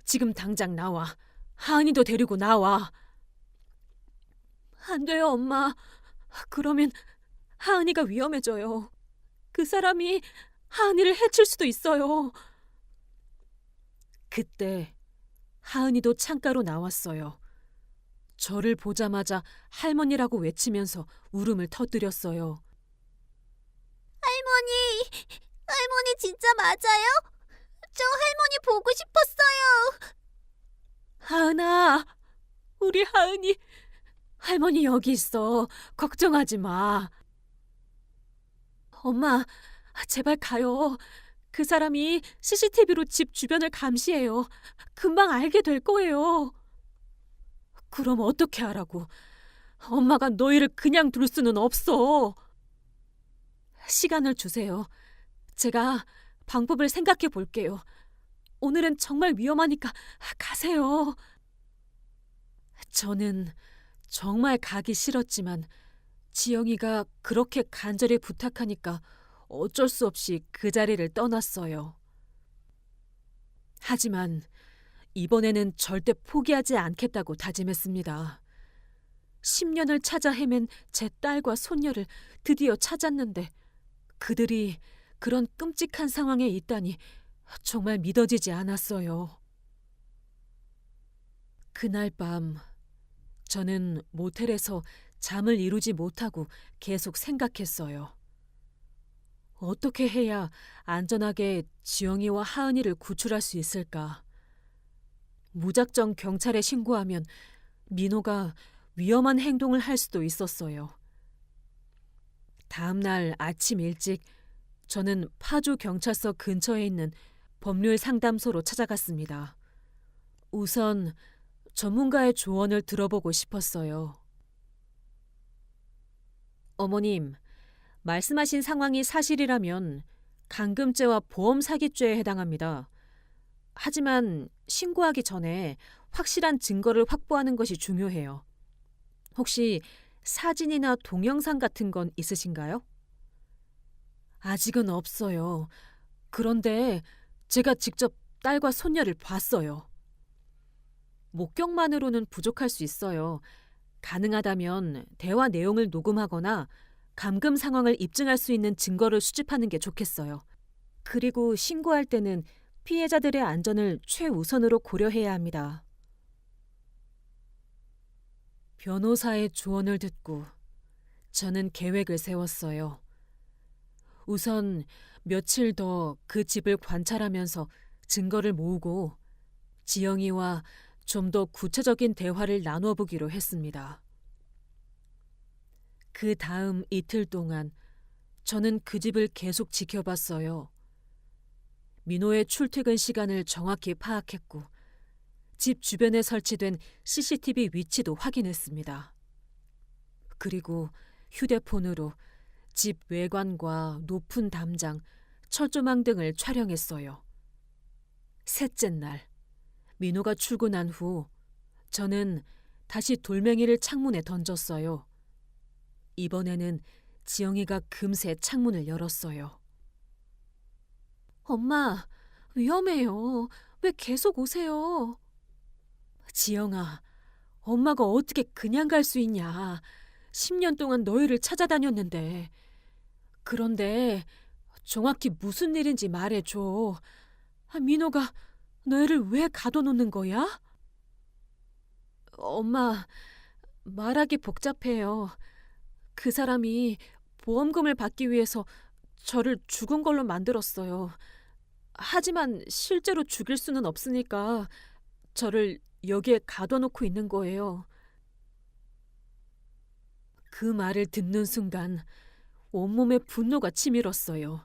지금 당장 나와. 하은이도 데리고 나와. 안 돼요, 엄마. 그러면 하은이가 위험해져요. 그 사람이 하은이를 해칠 수도 있어요. 그때 하은이도 창가로 나왔어요. 저를 보자마자 할머니라고 외치면서 울음을 터뜨렸어요. 할머니 진짜 맞아요? 저 할머니 보고 싶었어요. 하은아, 우리 하은이. 할머니 여기 있어. 걱정하지 마. 엄마, 제발 가요. 그 사람이 CCTV로 집 주변을 감시해요. 금방 알게 될 거예요. 그럼 어떻게 하라고? 엄마가 너희를 그냥 둘 수는 없어. 시간을 주세요. 제가 방법을 생각해 볼게요. 오늘은 정말 위험하니까 가세요. 저는 정말 가기 싫었지만 지영이가 그렇게 간절히 부탁하니까 어쩔 수 없이 그 자리를 떠났어요. 하지만 이번에는 절대 포기하지 않겠다고 다짐했습니다. 10년을 찾아 헤맨 제 딸과 손녀를 드디어 찾았는데 그들이 그런 끔찍한 상황에 있다니 정말 믿어지지 않았어요. 그날 밤 저는 모텔에서 잠을 이루지 못하고 계속 생각했어요. 어떻게 해야 안전하게 지영이와 하은이를 구출할 수 있을까? 무작정 경찰에 신고하면 민호가 위험한 행동을 할 수도 있었어요. 다음 날 아침 일찍 저는 파주 경찰서 근처에 있는 법률 상담소로 찾아갔습니다. 우선 전문가의 조언을 들어보고 싶었어요. 어머님, 말씀하신 상황이 사실이라면 강금죄와 보험 사기죄에 해당합니다. 하지만 신고하기 전에 확실한 증거를 확보하는 것이 중요해요. 혹시 사진이나 동영상 같은 건 있으신가요? 아직은 없어요. 그런데 제가 직접 딸과 손녀를 봤어요. 목격만으로는 부족할 수 있어요. 가능하다면 대화 내용을 녹음하거나 감금 상황을 입증할 수 있는 증거를 수집하는 게 좋겠어요. 그리고 신고할 때는 피해자들의 안전을 최우선으로 고려해야 합니다. 변호사의 조언을 듣고 저는 계획을 세웠어요. 우선 며칠 더 그 집을 관찰하면서 증거를 모으고 지영이와 좀 더 구체적인 대화를 나눠 보기로 했습니다. 그 다음 이틀 동안 저는 그 집을 계속 지켜봤어요. 민호의 출퇴근 시간을 정확히 파악했고 집 주변에 설치된 CCTV 위치도 확인했습니다. 그리고 휴대폰으로 집 외관과 높은 담장, 철조망 등을 촬영했어요. 셋째 날, 민호가 출근한 후 저는 다시 돌멩이를 창문에 던졌어요. 이번에는 지영이가 금세 창문을 열었어요. 엄마, 위험해요. 왜 계속 오세요? 지영아, 엄마가 어떻게 그냥 갈 수 있냐. 10년 동안 너희를 찾아다녔는데. 그런데 정확히 무슨 일인지 말해줘. 민호가 너희를 왜 가둬놓는 거야? 엄마, 말하기 복잡해요. 그 사람이 보험금을 받기 위해서 저를 죽은 걸로 만들었어요. 하지만 실제로 죽일 수는 없으니까 저를 여기에 가둬놓고 있는 거예요. 그 말을 듣는 순간 온몸에 분노가 치밀었어요.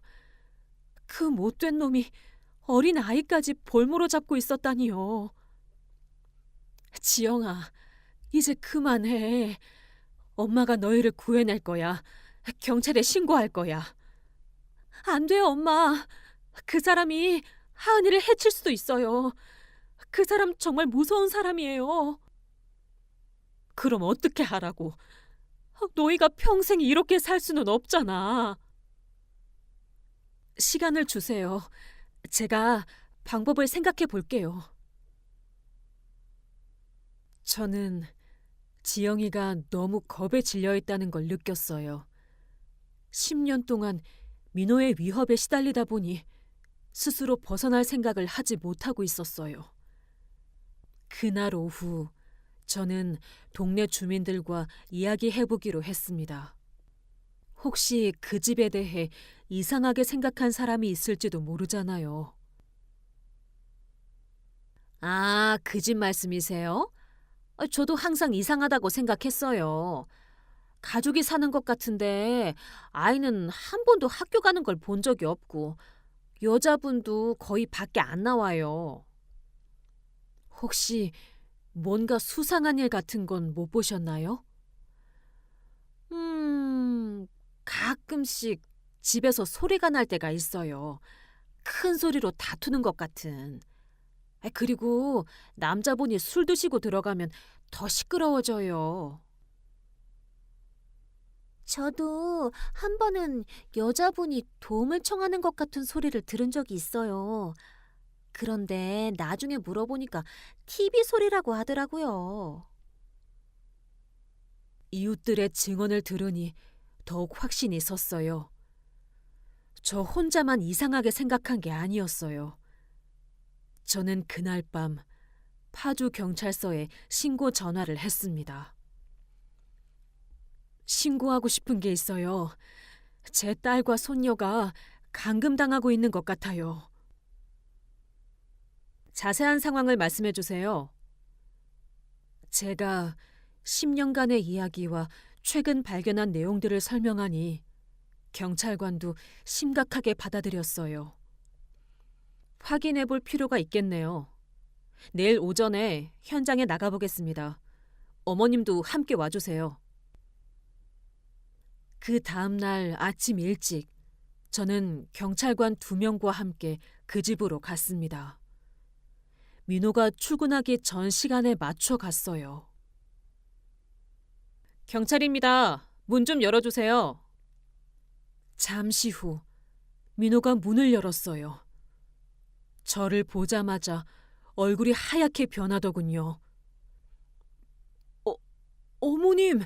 그 못된 놈이 어린 아이까지 볼모로 잡고 있었다니요. 지영아, 이제 그만해. 엄마가 너희를 구해낼 거야. 경찰에 신고할 거야. 안 돼요, 엄마. 그 사람이 하은이를 해칠 수도 있어요. 그 사람 정말 무서운 사람이에요. 그럼 어떻게 하라고? 너희가 평생 이렇게 살 수는 없잖아. 시간을 주세요. 제가 방법을 생각해 볼게요. 저는 지영이가 너무 겁에 질려 있다는 걸 느꼈어요. 10년 동안 민호의 위협에 시달리다 보니 스스로 벗어날 생각을 하지 못하고 있었어요. 그날 오후 저는 동네 주민들과 이야기해보기로 했습니다. 혹시 그 집에 대해 이상하게 생각한 사람이 있을지도 모르잖아요. 아, 그 집 말씀이세요? 저도 항상 이상하다고 생각했어요. 가족이 사는 것 같은데 아이는 한 번도 학교 가는 걸 본 적이 없고 여자분도 거의 밖에 안 나와요. 혹시 뭔가 수상한 일 같은 건 못 보셨나요? 가끔씩 집에서 소리가 날 때가 있어요. 큰 소리로 다투는 것 같은. 그리고 남자분이 술 드시고 들어가면 더 시끄러워져요. 저도 한 번은 여자분이 도움을 청하는 것 같은 소리를 들은 적이 있어요. 그런데 나중에 물어보니까 TV 소리라고 하더라고요. 이웃들의 증언을 들으니 더욱 확신이 섰어요. 저 혼자만 이상하게 생각한 게 아니었어요. 저는 그날 밤 파주 경찰서에 신고 전화를 했습니다. 신고하고 싶은 게 있어요. 제 딸과 손녀가 감금당하고 있는 것 같아요. 자세한 상황을 말씀해 주세요. 제가 10년간의 이야기와 최근 발견한 내용들을 설명하니 경찰관도 심각하게 받아들였어요. 확인해 볼 필요가 있겠네요. 내일 오전에 현장에 나가보겠습니다. 어머님도 함께 와주세요. 그 다음 날 아침 일찍 저는 경찰관 2명과 함께 그 집으로 갔습니다. 민호가 출근하기 전 시간에 맞춰 갔어요. 경찰입니다. 문 좀 열어주세요. 잠시 후 민호가 문을 열었어요. 저를 보자마자 얼굴이 하얗게 변하더군요. 어머님,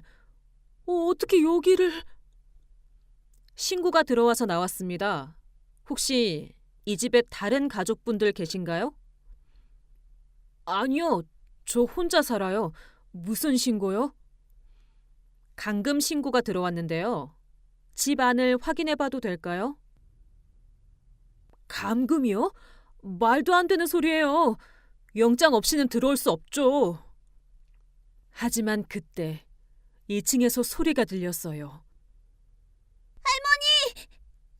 어떻게 여기를... 신고가 들어와서 나왔습니다. 혹시 이 집에 다른 가족분들 계신가요? 아니요, 저 혼자 살아요. 무슨 신고요? 감금 신고가 들어왔는데요. 집 안을 확인해봐도 될까요? 감금이요? 말도 안 되는 소리예요. 영장 없이는 들어올 수 없죠. 하지만 그때 2층에서 소리가 들렸어요.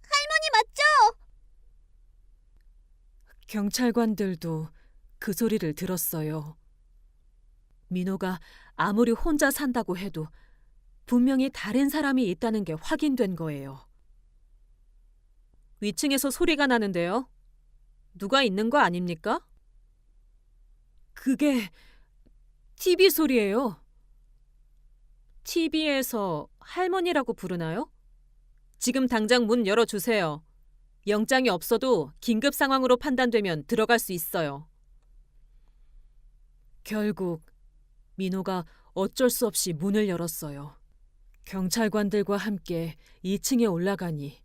할머니 맞죠? 경찰관들도 그 소리를 들었어요. 민호가 아무리 혼자 산다고 해도 분명히 다른 사람이 있다는 게 확인된 거예요. 위층에서 소리가 나는데요. 누가 있는 거 아닙니까? 그게 TV 소리예요. TV에서 할머니라고 부르나요? 지금 당장 문 열어주세요. 영장이 없어도 긴급 상황으로 판단되면 들어갈 수 있어요. 결국 민호가 어쩔 수 없이 문을 열었어요. 경찰관들과 함께 2층에 올라가니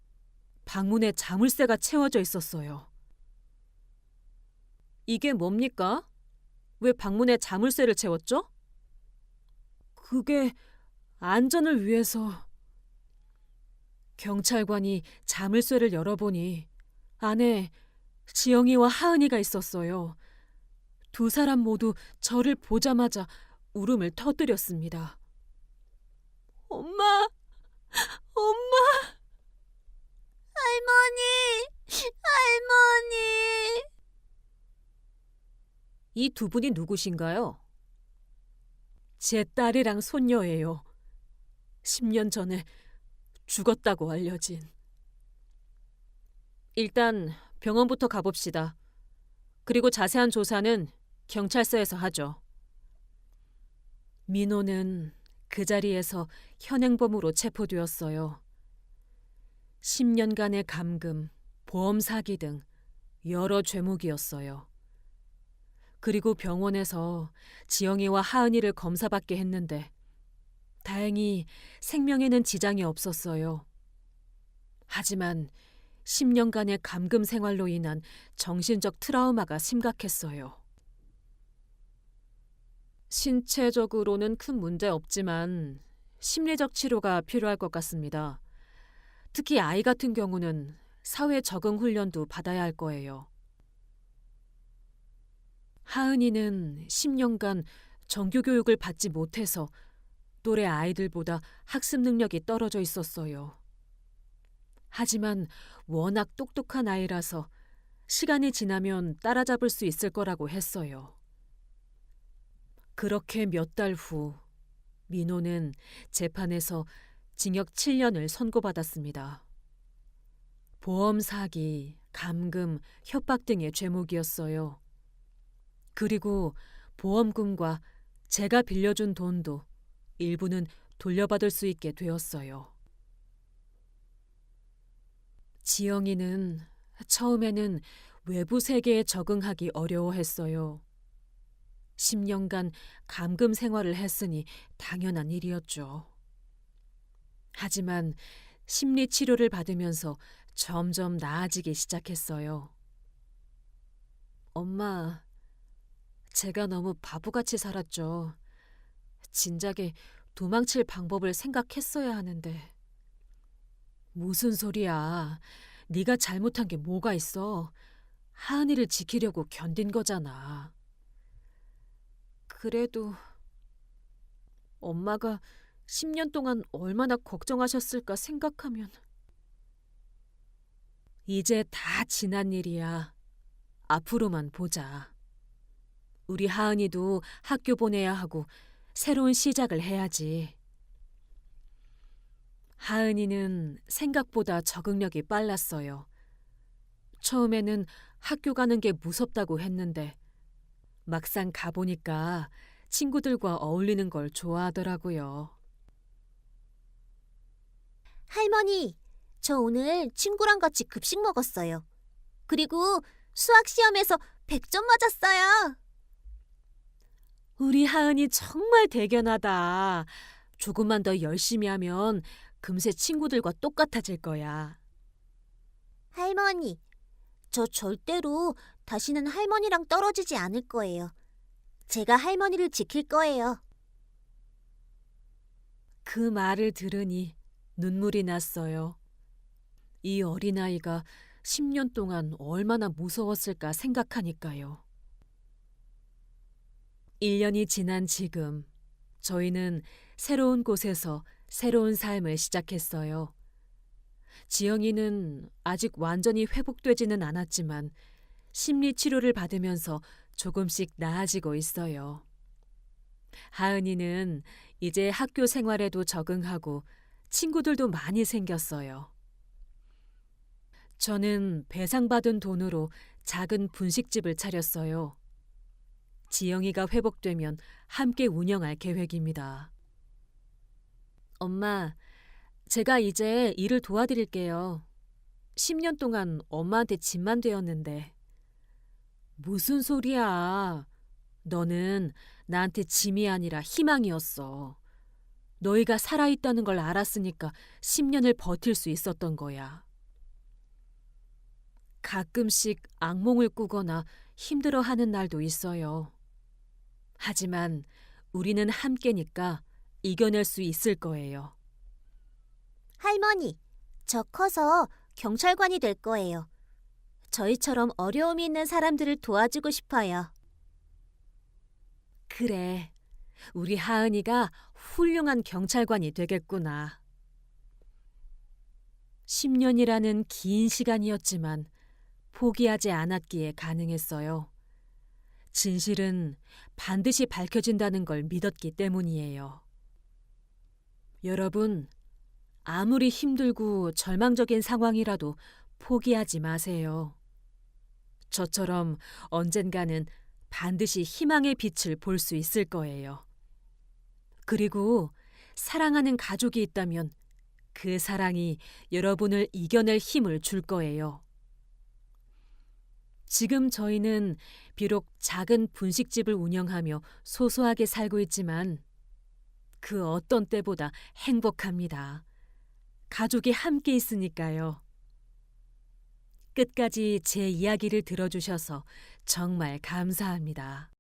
방문에 자물쇠가 채워져 있었어요. 이게 뭡니까? 왜 방문에 자물쇠를 채웠죠? 그게 안전을 위해서... 경찰관이 자물쇠를 열어보니 안에 지영이와 하은이가 있었어요. 2사람 모두 저를 보자마자 울음을 터뜨렸습니다. 엄마! 엄마! 할머니! 할머니! 이 2분이 누구신가요? 제 딸이랑 손녀예요. 10년 전에 죽었다고 알려진. 일단 병원부터 가봅시다. 그리고 자세한 조사는 경찰서에서 하죠. 민호는 그 자리에서 현행범으로 체포되었어요. 10년간의 감금, 보험 사기 등 여러 죄목이었어요. 그리고 병원에서 지영이와 하은이를 검사받게 했는데 다행히 생명에는 지장이 없었어요. 하지만 10년간의 감금 생활로 인한 정신적 트라우마가 심각했어요. 신체적으로는 큰 문제 없지만 심리적 치료가 필요할 것 같습니다. 특히 아이 같은 경우는 사회 적응 훈련도 받아야 할 거예요. 하은이는 10년간 정규 교육을 받지 못해서 또래 아이들보다 학습 능력이 떨어져 있었어요. 하지만 워낙 똑똑한 아이라서 시간이 지나면 따라잡을 수 있을 거라고 했어요. 그렇게 몇 달 후 민호는 재판에서 징역 7년을 선고받았습니다. 보험 사기, 감금, 협박 등의 죄목이었어요. 그리고 보험금과 제가 빌려준 돈도 일부는 돌려받을 수 있게 되었어요. 지영이는 처음에는 외부 세계에 적응하기 어려워했어요. 10년간 감금 생활을 했으니 당연한 일이었죠. 하지만 심리 치료를 받으면서 점점 나아지기 시작했어요. 엄마, 제가 너무 바보같이 살았죠. 진작에 도망칠 방법을 생각했어야 하는데. 무슨 소리야. 네가 잘못한 게 뭐가 있어. 하은이를 지키려고 견딘 거잖아. 그래도 엄마가 10년 동안 얼마나 걱정하셨을까 생각하면 이제 다 지난 일이야. 앞으로만 보자. 우리 하은이도 학교 보내야 하고 새로운 시작을 해야지. 하은이는 생각보다 적응력이 빨랐어요. 처음에는 학교 가는 게 무섭다고 했는데 막상 가보니까 친구들과 어울리는 걸 좋아하더라고요. 할머니, 저 오늘 친구랑 같이 급식 먹었어요. 그리고 수학 시험에서 100점 맞았어요. 우리 하은이 정말 대견하다. 조금만 더 열심히 하면 금세 친구들과 똑같아질 거야. 할머니, 저 절대로 다시는 할머니랑 떨어지지 않을 거예요. 제가 할머니를 지킬 거예요. 그 말을 들으니 눈물이 났어요. 이 어린아이가 10년 동안 얼마나 무서웠을까 생각하니까요. 1년이 지난 지금 저희는 새로운 곳에서 새로운 삶을 시작했어요. 지영이는 아직 완전히 회복되지는 않았지만 심리 치료를 받으면서 조금씩 나아지고 있어요. 하은이는 이제 학교 생활에도 적응하고 친구들도 많이 생겼어요. 저는 배상받은 돈으로 작은 분식집을 차렸어요. 지영이가 회복되면 함께 운영할 계획입니다. 엄마, 제가 이제 일을 도와드릴게요. 10년 동안 엄마한테 짐만 되었는데. 무슨 소리야. 너는 나한테 짐이 아니라 희망이었어. 너희가 살아있다는 걸 알았으니까 10년을 버틸 수 있었던 거야. 가끔씩 악몽을 꾸거나 힘들어하는 날도 있어요. 하지만 우리는 함께니까 이겨낼 수 있을 거예요. 할머니, 저 커서 경찰관이 될 거예요. 저희처럼 어려움이 있는 사람들을 도와주고 싶어요. 그래, 우리 하은이가 훌륭한 경찰관이 되겠구나. 10년이라는 긴 시간이었지만 포기하지 않았기에 가능했어요. 진실은 반드시 밝혀진다는 걸 믿었기 때문이에요. 여러분, 아무리 힘들고 절망적인 상황이라도 포기하지 마세요. 저처럼 언젠가는 반드시 희망의 빛을 볼 수 있을 거예요. 그리고 사랑하는 가족이 있다면 그 사랑이 여러분을 이겨낼 힘을 줄 거예요. 지금 저희는 비록 작은 분식집을 운영하며 소소하게 살고 있지만 그 어떤 때보다 행복합니다. 가족이 함께 있으니까요. 끝까지 제 이야기를 들어주셔서 정말 감사합니다.